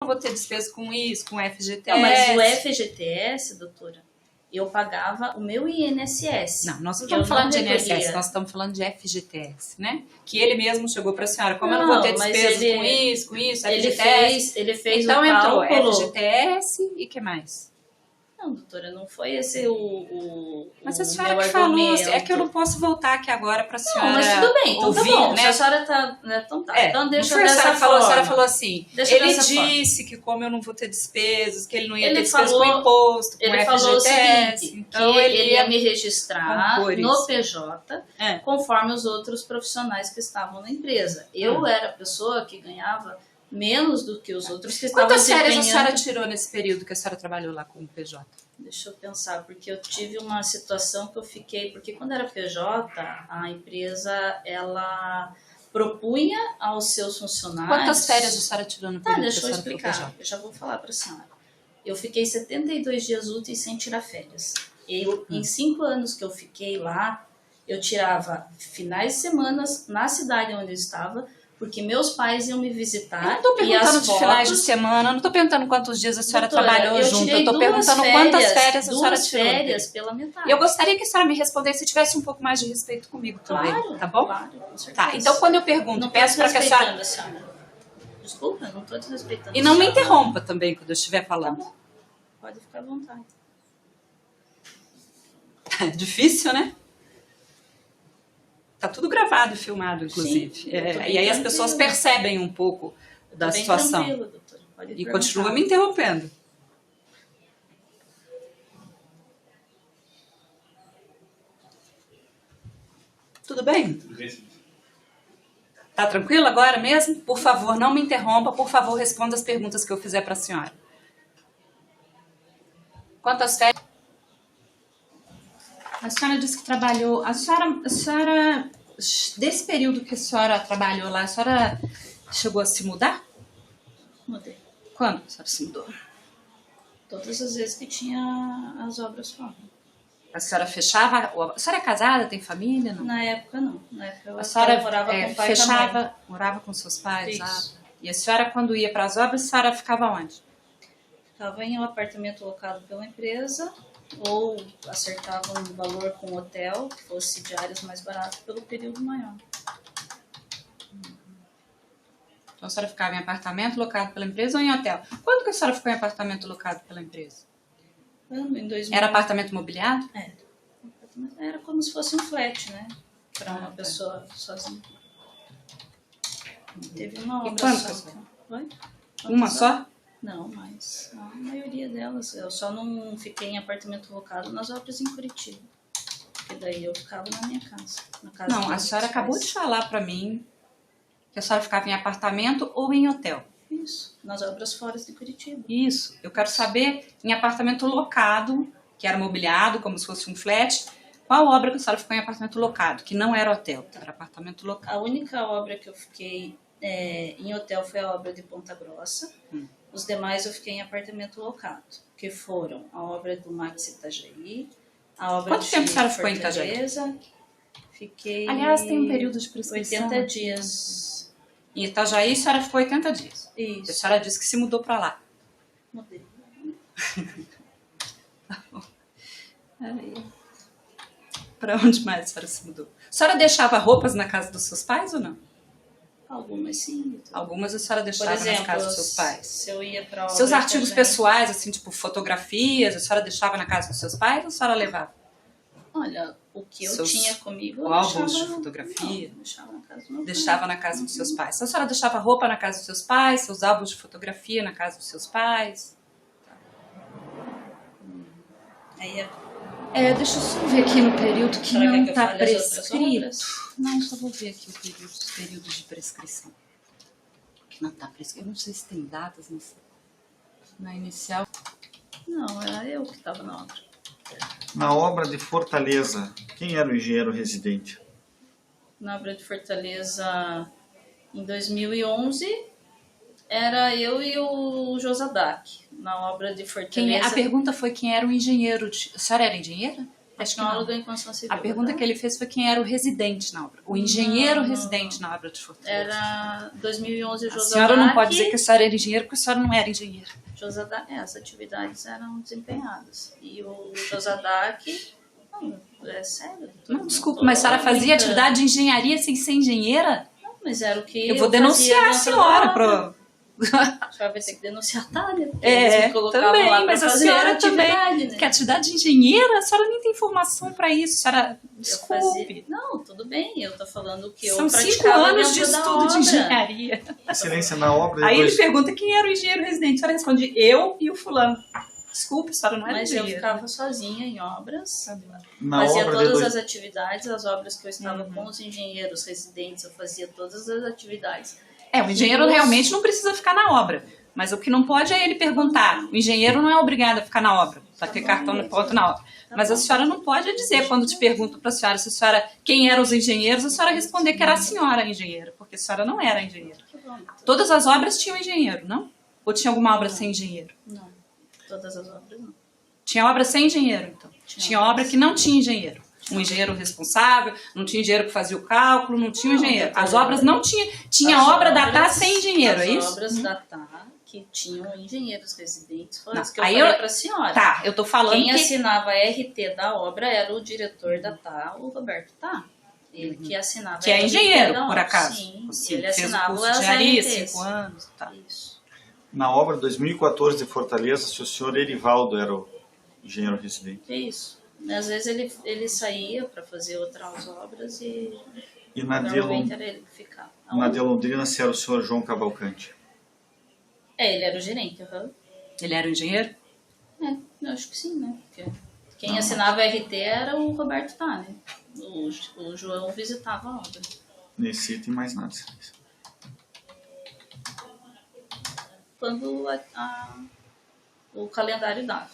vou ter despesa com isso, com FGTS. Não, mas o FGTS, doutora, eu pagava o meu INSS. Não, nós não estamos falando de INSS, nós estamos falando de FGTS, né? Que ele mesmo chegou para a senhora, como eu não vou ter despesas com isso, FGTS. Ele fez então o entrou cálculo. FGTS e o que mais? Não, doutora, não foi esse mas a senhora que falou, é que eu não posso voltar aqui agora para a senhora. Não, mas tudo bem, então ouvir, tá bom. Né? Se a senhora tá. Né, então tá. Então deixa a dessa senhora forma. A senhora falou assim: deixa ele disse que, como eu não vou ter despesas, que ele não ia ter despesas com imposto, com ele FGTS. Falou o seguinte: então que ele ia me registrar no isso. PJ, conforme os outros profissionais que estavam na empresa. Eu era a pessoa que ganhava menos do que os outros que estavam desempenhando. Quantas férias a senhora tirou nesse período que a senhora trabalhou lá com o PJ? Deixa eu pensar, porque eu tive uma situação que eu fiquei... Porque quando era PJ, a empresa, ela propunha aos seus funcionários... Quantas férias a senhora tirou no período deixa que a eu senhora explicar, eu já vou falar para a senhora. Eu fiquei 72 dias úteis sem tirar férias. Em 5 anos que eu fiquei lá, eu tirava finais de semana na cidade onde eu estava... Porque meus pais iam me visitar. Eu não estou perguntando de finais de semana, não estou perguntando quantos dias a senhora trabalhou junto. Eu estou perguntando quantas férias a senhora tirou. 2 férias pela metade. Eu gostaria que a senhora me respondesse se tivesse um pouco mais de respeito comigo também. Claro, tá bom? Claro, com certeza. Tá, então quando eu pergunto, não peço para que a senhora... Desculpa, eu não estou desrespeitando. E não me interrompa também quando eu estiver falando. Tá, pode ficar à vontade. É difícil, né? Tá tudo gravado e filmado, inclusive. Sim, e aí as pessoas percebem um pouco da situação. E continua me interrompendo. Tudo bem? Tá tranquilo agora mesmo? Por favor, não me interrompa. Por favor, responda as perguntas que eu fizer para a senhora. Quantas férias? A senhora disse que trabalhou... A senhora, desse período que a senhora trabalhou lá, a senhora chegou a se mudar? Mudei. Quando a senhora se mudou? Todas as vezes que tinha as obras fora. A senhora fechava... A senhora é casada, tem família? Não? Na época, não. Na época eu a senhora morava com o pai fechava, e mãe. morava com seus pais? Isso. E a senhora, quando ia para as obras, a senhora ficava onde? Ficava em um apartamento locado pela empresa... ou acertava um valor com o hotel, que fosse diárias mais baratas pelo período maior. Então a senhora ficava em apartamento locado pela empresa ou em hotel? Quando que a senhora ficou em apartamento locado pela empresa? Em 2000. Era apartamento mobiliado? Era como se fosse um flat, né? Para uma pessoa sozinha. Teve uma obra. E quando só. Uma só? Não, mas a maioria delas. Eu só não fiquei em apartamento locado nas obras em Curitiba. Porque daí eu ficava na minha casa. Na casa não, a senhora acabou de falar para mim que a senhora ficava em apartamento ou em hotel. Isso, nas obras fora de Curitiba. Isso, eu quero saber em apartamento locado, que era mobiliado, como se fosse um flat, qual obra que a senhora ficou em apartamento locado, que não era hotel, era apartamento locado. A única obra que eu fiquei em hotel foi a obra de Ponta Grossa. Os demais eu fiquei em apartamento locado, que foram a obra do Max Itajaí, a obra Quanto tempo a senhora ficou em Itajaí? Fiquei... Aliás, tem um período de prescrição. 80 dias. Em Itajaí, a senhora ficou 80 dias. Isso. A senhora disse que se mudou para lá. Mudei. Tá bom. Para onde mais a senhora se mudou? A senhora deixava roupas na casa dos seus pais ou não? Algumas sim. Algumas a senhora deixava na casa dos seus pais? Se eu ia para seus artigos pessoais, assim, tipo fotografias, a senhora deixava na casa dos seus pais ou a senhora levava? Olha, o que eu tinha comigo, eu álbuns de fotografia? Deixava na casa dos seus pais. Então, a senhora deixava roupa na casa dos seus pais, seus álbuns de fotografia na casa dos seus pais? Aí deixa eu só ver aqui no período que não está prescrito. Não, só vou ver aqui os períodos de prescrição. Que não está prescrito. Eu não sei se tem datas na inicial. Não, era eu que estava na obra. Na obra de Fortaleza, quem era o engenheiro residente? Na obra de Fortaleza, em 2011, era eu e o Josadak. Na obra de Fortaleza... A pergunta foi quem era o engenheiro. A senhora era engenheira? Tecnólogo em construção civil. A pergunta que ele fez foi quem era o residente na obra. O engenheiro residente na obra de Fortaleza. Era 2011 o A Josadak. senhora não pode dizer que a senhora era engenheiro porque a senhora não era engenheiro. As atividades eram desempenhadas. E o Josadak... Não, é sério. Não, desculpa, mas a senhora fazia atividade de engenharia sem ser engenheira? Não, mas era o que Eu vou denunciar a senhora para... pro... A senhora vai ter que denunciar a Tânia. Eles me colocavam também, lá mas pra a fazer senhora atividade, também, né? que atividade de engenheira, a senhora nem tem informação para isso, a senhora, desculpe. Não, tudo bem, eu tô falando que São eu 5 praticava anos de dentro da estudo de obra. engenharia. Excelência, na obra... Aí depois- ele pergunta quem era o engenheiro residente, a senhora responde eu e o fulano. Desculpe, a senhora não era Mas eu engenheiro. ficava sozinha em obras, Na fazia obra todas de as atividades, as obras que eu estava com os engenheiros residentes, eu fazia todas as atividades. O engenheiro realmente não precisa ficar na obra. Mas o que não pode é ele perguntar. O engenheiro não é obrigado a ficar na obra, para ter cartão no ponto na obra. Mas a senhora não pode dizer, quando te perguntam para a senhora se a senhora, quem eram os engenheiros, a senhora responder que era a senhora engenheira, porque a senhora não era engenheira. Todas as obras tinham engenheiro, não? Ou tinha alguma obra sem engenheiro? Não, todas as obras não. Tinha obra sem engenheiro, então. Tinha obra que não tinha engenheiro. Um engenheiro responsável, não tinha engenheiro que fazia o cálculo, não tinha engenheiro. As obras não tinha. Tinha obra da TAR sem engenheiro, é isso? As obras da TAR que tinham engenheiros residentes, foi Não, isso que eu aí falei eu- para a senhora. Tá, eu tô falando Quem que... assinava a RT da obra era o diretor da TAR, o Roberto TAR. Ele que assinava Que é a RT engenheiro, da por obra. acaso. Sim, Você ele fez o assinava curso de as engenharia, RTs. 5 anos, tá. Isso. Na obra 2014 de Fortaleza, se o senhor Erivaldo era o engenheiro residente. É isso. Às vezes ele saía para fazer outras obras e E na de, normalmente era ele que ficava. na de Londrina, se era o senhor João Cavalcante. Ele era o gerente. Uhum. Ele era o engenheiro? Eu acho que sim, né? Porque quem assinava a RT era o Roberto Tá, né? O João visitava a obra. Nesse item, mais nada. Excelência. Quando o calendário dava.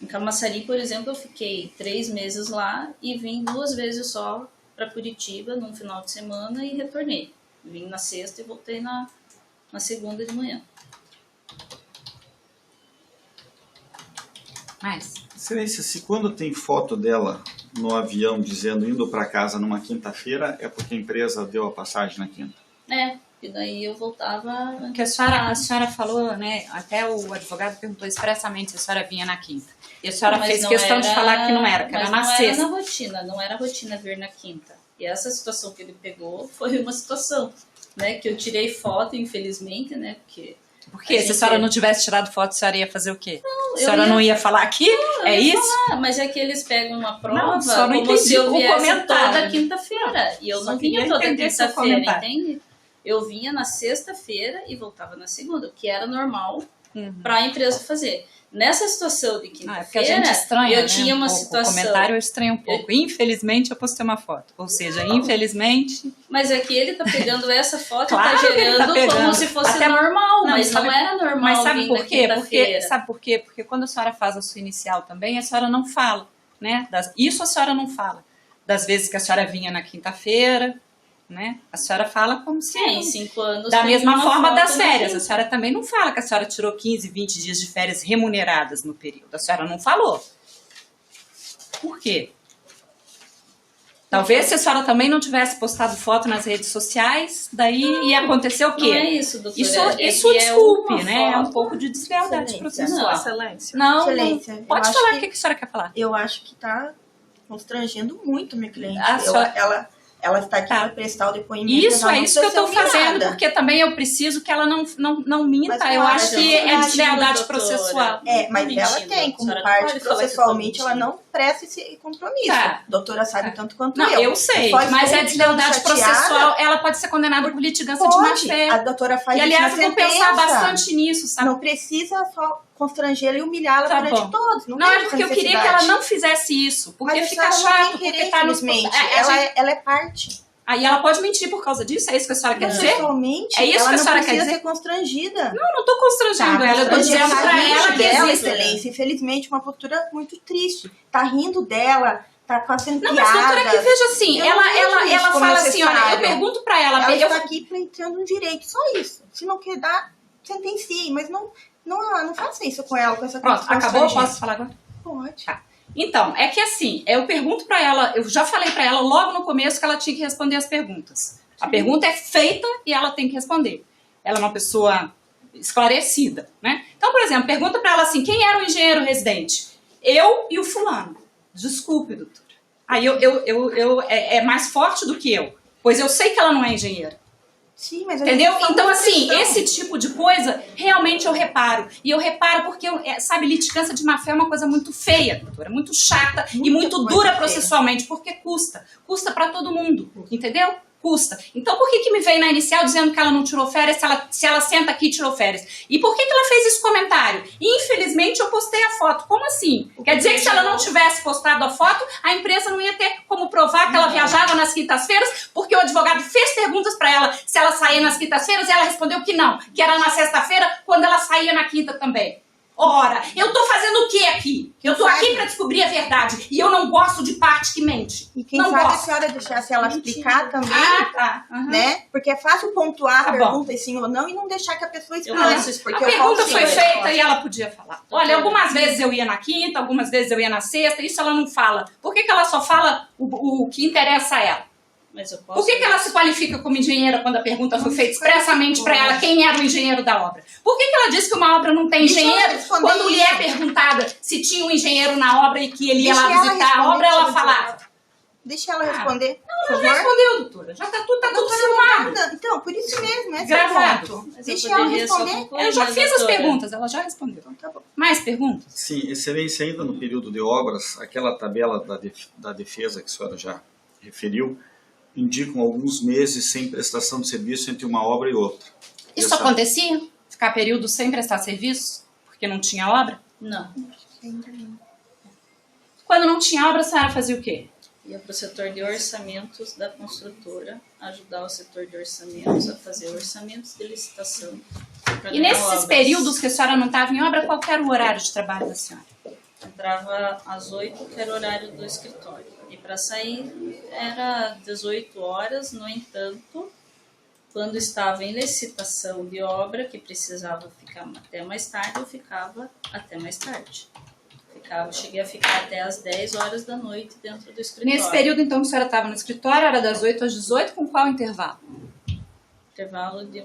Em Camaçari, por exemplo, eu fiquei 3 meses lá e vim 2 vezes só para Curitiba num final de semana e retornei. Vim na sexta e voltei na segunda de manhã. Mas... Excelência, se quando tem foto dela no avião dizendo indo para casa numa quinta-feira, é porque a empresa deu a passagem na quinta. E daí eu voltava... Porque a senhora falou, né? Até o advogado perguntou expressamente se a senhora vinha na quinta. E a senhora Mas fez não questão de era- falar que não era, que era mas na não sexta. Era na rotina, não era rotina vir na quinta. E essa situação que ele pegou foi uma situação, né? Que eu tirei foto, infelizmente, né? Porque Porque se a senhora não tivesse tirado foto, a senhora ia fazer o quê? A senhora ia- não ia falar aqui? É isso? Mas é que eles pegam uma prova Não, só não como entendi se eu o viesse comentário. toda quinta-feira. E eu Só não vinha queria toda entender seu quinta-feira, comentário. entende? Eu vinha na sexta-feira e voltava na segunda, o que era normal para a empresa fazer. Nessa situação de Ah, é porque a gente quinta-feira, estranha, eu né, tinha um uma pouco. situação... O comentário eu estranho um pouco. Infelizmente, eu postei uma foto. Ou seja, infelizmente... Mas é que ele tá pegando essa foto Claro e que tá ele gerando tá pegando. como se fosse Até- normal, mas sabe- não era normal. Mas sabe vir por na quê? quinta-feira. Sabe por quê? Porque quando a senhora faz a sua inicial também, a senhora não fala, né? Isso a senhora não fala. Das vezes que a senhora vinha na quinta-feira, né? A senhora fala como se... Em 5 anos. Da tem mesma uma forma foto das na férias. A quinta. senhora também não fala que a senhora tirou 15, 20 dias de férias remuneradas no período. A senhora não falou. Por quê? Talvez se a senhora também não tivesse postado foto nas redes sociais, daí ia acontecer o quê? Não é isso, doutora. Isso é que desculpe, uma né? É um foto. pouco de deslealdade Excelência. processual. Excelência. Não, Excelência, eu pode acho falar que- o que a senhora quer falar. Eu acho que está constrangendo muito minha cliente. A senhora- Ela está aqui Tá. para prestar o depoimento. Isso, ela é não isso que eu precisa estou ser fazendo, humilhada. porque também eu preciso que ela não minta. Mas, Eu claro, acho que eu é acho, deslealdade doutora. processual. Mas Mentindo, ela tem, a como senhora não parte pode falar que eu tô processualmente, ela mentindo. não presta esse compromisso. Tá. A doutora sabe tanto quanto Não, eu sei, Só mas estou é deslealdade chateada. processual, ela pode ser condenada por litigância de Pode. má-fé. A doutora faz E, isso aliás, na eu vou pensar sentença. bastante nisso, sabe? Não precisa só constrangê-la e humilhá-la Tá perante bom. todos. Não, Não, tem é essa porque eu queria que ela necessidade. não fizesse isso, porque Mas fica ela não tem chato, querer, porque tá no... infelizmente. A gente- Ela é parte. Aí ela pode mentir por causa disso? É isso que a senhora quer dizer? Processualmente, É isso ela que a não senhora quer precisa dizer? ser constrangida. Eu não tô constrangendo ela, eu tô dizendo Ela pra ela que dela, existe. Excelência, infelizmente, uma postura muito triste. Tá rindo dela, tá fazendo Não, mas doutora, que piadas. veja assim, Eu não vejo isso ela como fala assim, olha, eu necessário. pergunto pra ela, Ela eu, está aqui pleiteando um direito, só isso. Se não quer dar, sentencie, mas não faça isso com ela, com essa pronto, acabou? constrangimento. Posso falar agora? Pode. Tá. Então, é que assim, eu pergunto para ela, eu já falei para ela logo no começo que ela tinha que responder as perguntas. A pergunta é feita e ela tem que responder. Ela é uma pessoa esclarecida, né? Então, por exemplo, pergunta para ela assim, quem era o engenheiro residente? Eu e o fulano. Desculpe, doutora. Aí é mais forte do que eu, pois eu sei que ela não é engenheira. Sim, mas Entendeu? Então, assim, esse tipo de coisa, realmente eu reparo. E eu reparo porque, sabe, litigância de má-fé é uma coisa muito feia, doutora, muito chata e muito dura processualmente, porque custa. Custa pra todo mundo, entendeu? Custa. Então, por que me veio na inicial dizendo que ela não tirou férias se ela senta aqui e tirou férias? E por que ela fez esse comentário? Infelizmente, eu postei a foto. Como assim? Quer dizer que se ela não tivesse postado a foto, a empresa não ia ter como provar que ela viajava nas quintas-feiras, porque o advogado fez perguntas para ela se ela saía nas quintas-feiras e ela respondeu que não, que era na sexta-feira, quando ela saía na quinta também. Ora, eu tô fazendo o que aqui? Eu tô aqui para descobrir a verdade. E eu não gosto de parte que mente. E quem não sabe gosto. a senhora deixasse ela explicar também, tá. Uhum. né? Porque é fácil pontuar a Tá pergunta sim ou não e não deixar que a pessoa explique. A pergunta foi feita e ela podia falar. Olha, algumas vezes eu ia na quinta, algumas vezes eu ia na sexta, isso ela não fala. Por que ela só fala o que interessa a ela? Mas eu posso... Por que ela se qualifica como engenheira quando a pergunta foi feita expressamente para ela quem era o engenheiro da obra? Por que ela disse que uma obra não tem engenheiro quando lhe é perguntada se tinha um engenheiro na obra e que ele ia lá visitar a obra, ela falava? Deixa ela responder, Ela não respondeu, doutora. Já tá tudo filmado. Então, por isso mesmo, esse Gravado. é o ponto. Mas Deixa eu ela poderia só responder. concluir, Eu já mas, fiz as doutora, perguntas, ela já respondeu. Então tá bom. Mais perguntas? Sim, excelência, ainda no período de obras, aquela tabela da defesa que a senhora já referiu, indicam alguns meses sem prestação de serviço entre uma obra e outra. Isso acontecia? Ficar período sem prestar serviço? Porque não tinha obra? Não. Quando não tinha obra, a senhora fazia o quê? Ia para o setor de orçamentos da construtora, ajudar o setor de orçamentos a fazer orçamentos de licitação. E nesses períodos que a senhora não estava em obra, qual que era o horário de trabalho da senhora? Entrava às 8, que era o horário do escritório. E para sair era 18 horas, no entanto, quando estava em licitação de obra, que precisava ficar até mais tarde, eu ficava até mais tarde. Cheguei a ficar até às 10 horas da noite dentro do escritório. Nesse período, então, que a senhora estava no escritório, era das 8 às 18, com qual intervalo? Intervalo de